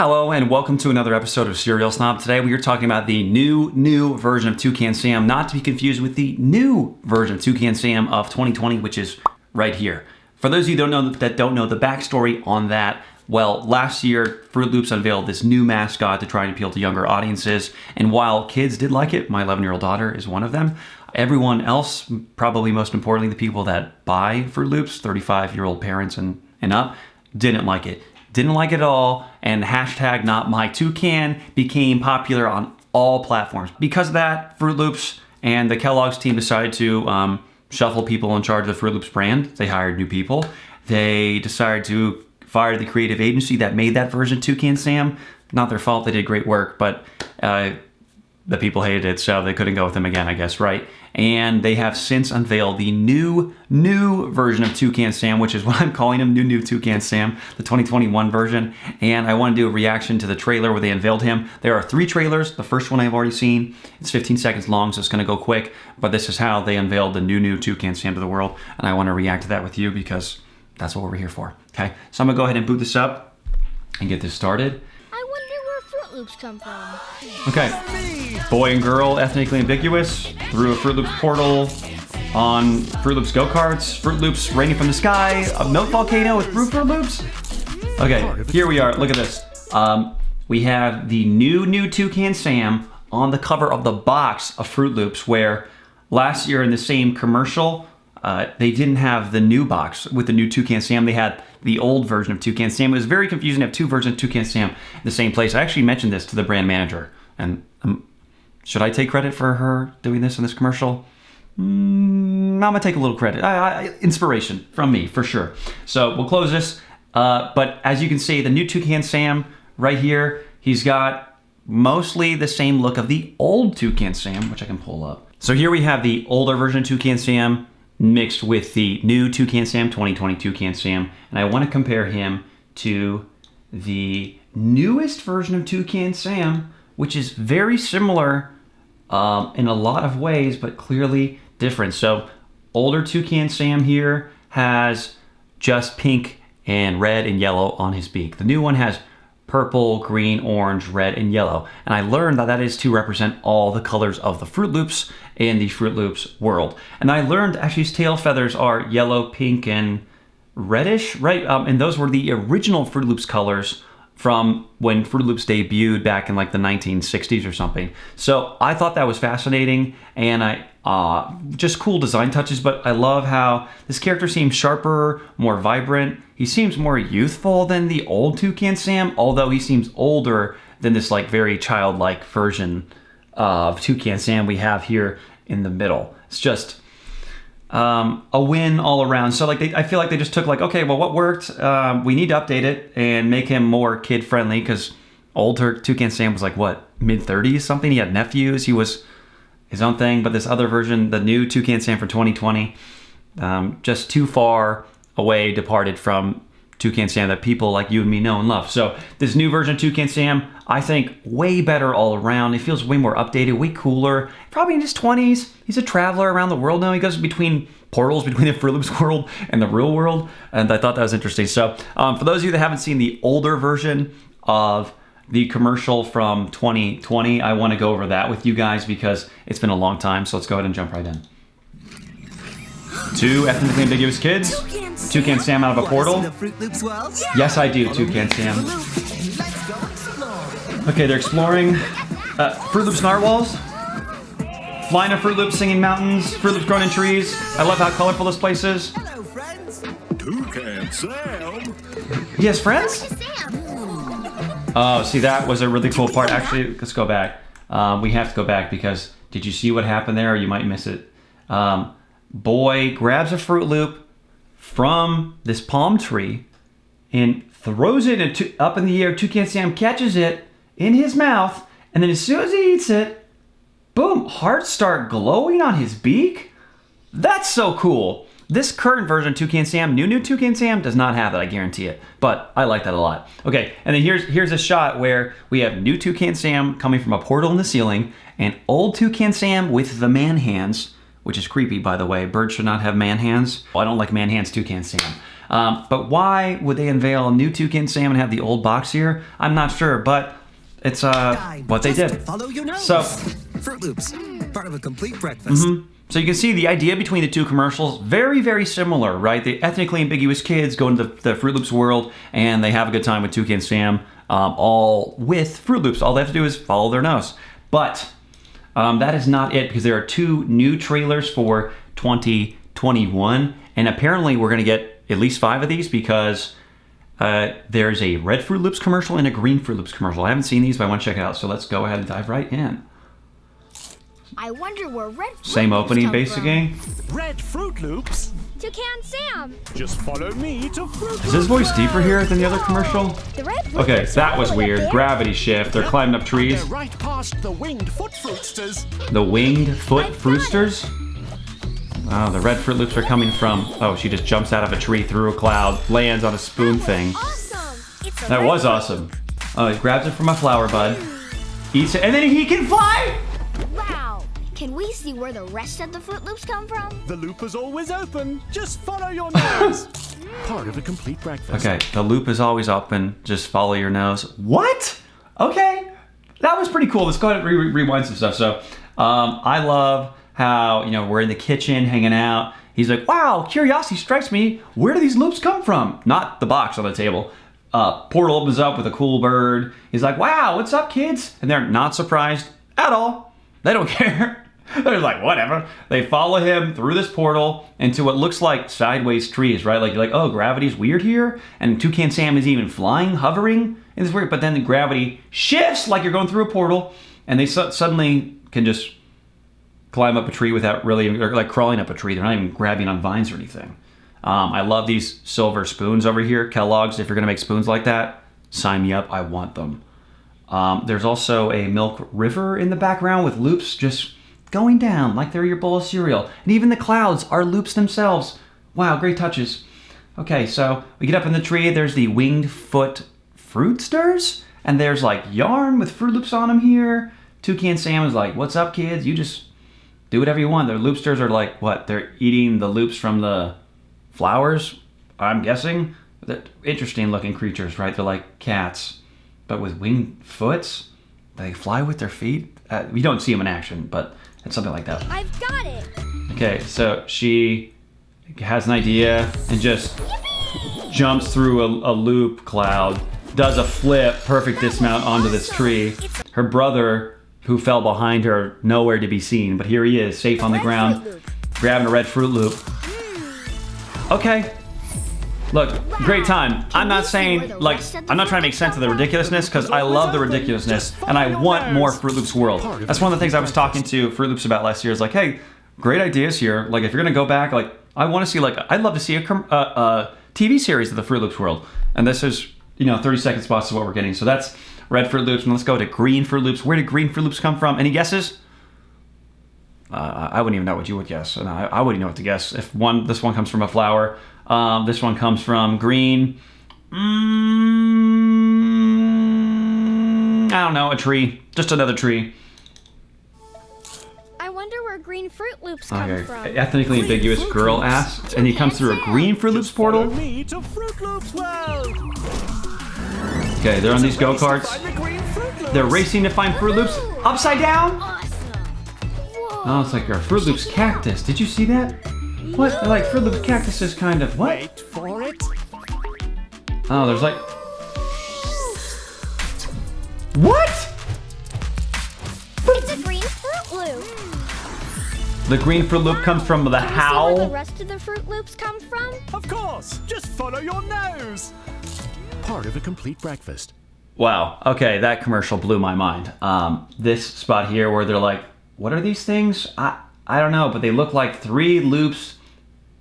Hello and welcome to another episode of Cereal Snob. Today we are talking about the new version of Toucan Sam, not to be confused with the new version of Toucan Sam of 2020, which is right here. For those of you that don't know the backstory on that, well, last year Froot Loops unveiled this new mascot to try and appeal to younger audiences, and while kids did like it, my 11-year-old daughter is one of them, everyone else, probably most importantly the people that buy Froot Loops, 35-year-old parents and up, didn't like it. Didn't like it at all, and hashtag not my toucan became popular on all platforms. Because of that, Froot Loops and the Kellogg's team decided to shuffle people in charge of the Froot Loops brand. They hired new people. They decided to fire the creative agency that made that version of Toucan Sam. Not their fault, they did great work, but the people hated it, so they couldn't go with them again, I guess, right? And they have since unveiled the new version of Toucan Sam, which is what I'm calling him, new Toucan Sam, the 2021 version. And I want to do a reaction to the trailer where they unveiled him. There are 3 trailers. The first one I've already seen. It's 15 seconds long, so it's going to go quick. But this is how they unveiled the new Toucan Sam to the world. And I want to react to that with you because that's what we're here for, okay? So I'm going to go ahead and boot this up and get this started. I wonder where Froot Loops come from. Okay. Boy and girl, ethnically ambiguous, through a Froot Loops portal on Froot Loops go-karts, Froot Loops raining from the sky, a milk volcano with Froot Loops. Okay, here we are. Look at this. We have the new Toucan Sam on the cover of the box of Froot Loops, where last year in the same commercial, they didn't have the new box with the new Toucan Sam. They had the old version of Toucan Sam. It was very confusing to have 2 versions of Toucan Sam in the same place. I actually mentioned this to the brand manager, and should I take credit for her doing this in this commercial? I'm gonna take a little credit. Inspiration from me, for sure. So we'll close this. But as you can see, the new Toucan Sam right here, he's got mostly the same look of the old Toucan Sam, which I can pull up. So here we have the older version of Toucan Sam mixed with the new Toucan Sam, 2020 Toucan Sam. And I want to compare him to the newest version of Toucan Sam, which is very similar in a lot of ways, but clearly different. So older Toucan Sam here has just pink and red and yellow on his beak. The new one has purple, green, orange, red, and yellow. And I learned that is to represent all the colors of the Froot Loops in the Froot Loops world. And I learned actually his tail feathers are yellow, pink, and reddish, right? And those were the original Froot Loops colors from when Froot Loops debuted back in like the 1960s or something. So I thought that was fascinating, and just cool design touches, but I love how this character seems sharper, more vibrant. He seems more youthful than the old Toucan Sam, although he seems older than this like very childlike version of Toucan Sam we have here in the middle. It's just a win all around. So like I feel like they just took like, okay, well, what worked? We need to update it and make him more kid friendly, because older Toucan Sam was like what, mid-30s something. He had nephews. He was his own thing. But this other version, the new Toucan Sam for 2020, just too far away departed from Toucan Sam that people like you and me know and love. So this new version of Toucan Sam, I think way better all around. It feels way more updated, way cooler. Probably in his 20s. He's a traveler around the world now. He goes between portals between the Froot Loops world and the real world. And I thought that was interesting. So for those of you that haven't seen the older version of the commercial from 2020, I want to go over that with you guys because it's been a long time. So let's go ahead and jump right in. 2 ethnically ambiguous kids. Toucan Sam out of a portal. Yes, I do, Toucan Sam. Okay, they're exploring Froot Loops narwhals. Flying a Froot Loops, singing mountains. Froot Loops growing in trees. I love how colorful this place is. Hello, friends. Toucan Sam. He has friends? Oh, see, that was a really cool part. Actually, let's go back. We have to go back because did you see what happened there? Or you might miss it. Boy grabs a Froot Loop from this palm tree and throws it up in the air. Toucan Sam catches it in his mouth, and then as soon as he eats it, boom, hearts start glowing on his beak. That's so cool. This current version of Toucan Sam, new Toucan Sam, does not have that, I guarantee it. But I like that a lot. Okay, and then here's a shot where we have new Toucan Sam coming from a portal in the ceiling, and old Toucan Sam with the man hands, which is creepy, by the way. Birds should not have man hands. Well, I don't like man hands Toucan Sam. But why would they unveil a new Toucan Sam and have the old box here? I'm not sure, but it's what they did. Follow your nose. So, Froot Loops, part of a complete breakfast. so you can see the idea between the two commercials, very, very similar, right? The ethnically ambiguous kids go into the Froot Loops world, and they have a good time with Toucan Sam, all with Froot Loops. All they have to do is follow their nose. But that is not it, because there are 2 new trailers for 2021, and apparently we're going to get at least 5 of these, because there's a red Froot Loops commercial and a green Froot Loops commercial. I haven't seen these, but I want to check it out. So let's go ahead and dive right in. I wonder where red Froot Same Loops opening, come basically. Red Froot Loops? Toucan Sam. Just follow me to Froot Loops. Is his voice deeper here than the other commercial? The red Froot Okay, Loops that are was all the way up weird. there. Gravity shift. They're climbing up trees. They're right past the winged foot fruitsters. The winged foot I've got it. fruitsters. Oh, the red Froot Loops are coming from. Oh, she just jumps out of a tree through a cloud, lands on a spoon thing. Awesome. It's a That red was Froot awesome. Oh, he grabs it from a flower bud, eats it, and then he can fly. Loop. Wow. Can we see where the rest of the Froot Loops come from? The loop is always open. Just follow your nose. Part of a complete breakfast. Okay, the loop is always open. Just follow your nose. What? Okay, that was pretty cool. Let's go ahead and rewind some stuff. So, I love how, we're in the kitchen hanging out. He's like, wow, curiosity strikes me. Where do these loops come from? Not the box on the table. Portal opens up with a cool bird. He's like, wow, what's up, kids? And they're not surprised at all. They don't care. They're like, whatever. They follow him through this portal into what looks like sideways trees, right? Like, you're like, oh, gravity's weird here. And Toucan Sam is even flying, hovering. And it's weird. But then the gravity shifts like you're going through a portal. And they suddenly can just climb up a tree without really, or like crawling up a tree. They're not even grabbing on vines or anything. I love these silver spoons over here. Kellogg's, if you're going to make spoons like that, sign me up. I want them. There's also a milk river in the background with loops just going down like they're your bowl of cereal. And even the clouds are loops themselves. Wow, great touches. Okay, so we get up in the tree. There's the winged foot fruitsters. And there's like yarn with Froot Loops on them here. Toucan Sam is like, what's up, kids? You just do whatever you want. Their loopsters are like, what? They're eating the loops from the flowers, I'm guessing. They're interesting looking creatures, right? They're like cats, but with winged foots. They fly with their feet. We don't see them in action, but it's something like that. I've got it. Okay, so she has an idea and just jumps through a loop cloud, does a flip, perfect dismount onto this tree. Her brother, who fell behind her, nowhere to be seen, but here he is, safe on the ground, grabbing a red Froot Loop. Okay. Look, great time. I'm not saying, like, I'm not trying to make sense of the ridiculousness, because I love the ridiculousness, and I want more Froot Loops World. That's one of the things I was talking to Froot Loops about last year. Is like, hey, great ideas here. Like, if you're gonna go back, like, I want to see, like, I'd love to see a TV series of the Froot Loops World. And this is, 30-second spots is what we're getting. So that's red Froot Loops, and let's go to green Froot Loops. Where did green Froot Loops come from? Any guesses? I wouldn't even know what you would guess. And I wouldn't know what to guess. If this one comes from a flower. This one comes from green. I don't know, a tree. Just another tree. I wonder where green Froot Loops come from. Ethnically ambiguous girl asks, and he comes through a green Froot Loops portal. Follow me to Froot Loops World. Okay, they're on these go-karts. Find the green Froot Loops. They're racing to find Froot Loops upside down. Awesome. Whoa. Oh, it's like a Froot Loops cactus. Did you see that? What? They're like Froot Loops cactuses, kind of. What? Wait for it. Oh, there's like. What? It's a green Froot Loop. The green Froot Loop comes from the Can we see where the howl. rest of the Froot Loops come from? Of course. Just follow your nose. Part of a complete breakfast. Wow. Okay, that commercial blew my mind. This spot here where they're like, what are these things? I don't know, but they look like 3 loops,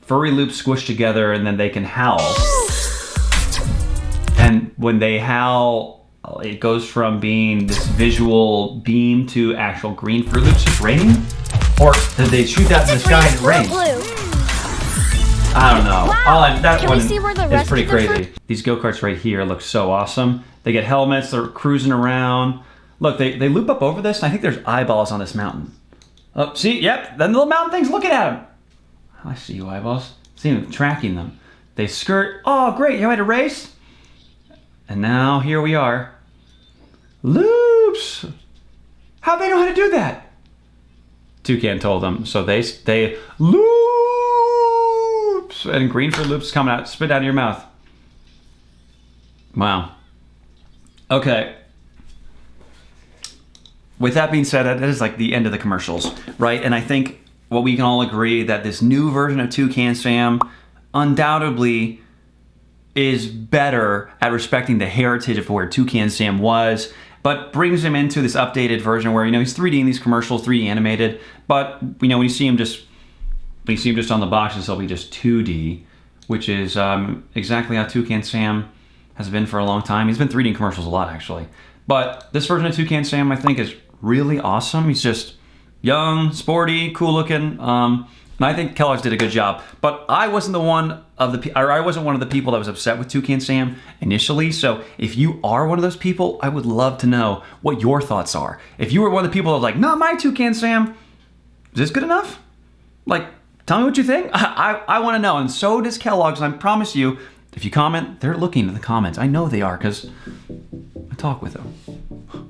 furry loops squished together, and then they can howl. And when they howl, it goes from being this visual beam to actual green Froot Loops just raining? Or did they shoot that in the sky and it rained? I don't know. Wow. That Can one we see where the is rest pretty of the crazy. These go-karts right here look so awesome. They get helmets, they're cruising around. Look, they loop up over this, and I think there's eyeballs on this mountain. Oh, see, yep, then the little mountain thing's looking at him. I see you, eyeballs. See him tracking them. They skirt. Oh, great, you had a race? And now here we are. Loops! How'd they know how to do that? Toucan told them. So they loops! And green Froot Loops coming out, spit out of your mouth. Wow. Okay. With that being said, that is like the end of the commercials, right? And I think what we can all agree that this new version of Toucan Sam undoubtedly is better at respecting the heritage of where Toucan Sam was, but brings him into this updated version where, you know, he's 3D in these commercials, 3D animated, but, you know, when you see him just on the boxes, he'll be just 2D, which is exactly how Toucan Sam has been for a long time. He's been 3D in commercials a lot, actually. But this version of Toucan Sam, I think, is really awesome. He's just young, sporty, cool looking. And I think Kellogg's did a good job. But I wasn't one of the people that was upset with Toucan Sam initially. So if you are one of those people, I would love to know what your thoughts are. If you were one of the people that was like, not my Toucan Sam, is this good enough? Like, tell me what you think. I want to know. And so does Kellogg's. And I promise you, if you comment, they're looking in the comments. I know they are because I talk with them.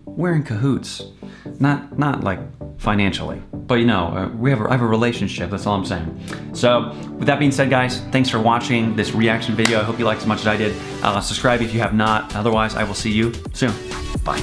We're in cahoots. Not like financially, but you know, I have a relationship, that's all I'm saying. So with that being said, guys, thanks for watching this reaction video. I hope you liked as much as I did. Subscribe if you have not. Otherwise, I will see you soon. Bye.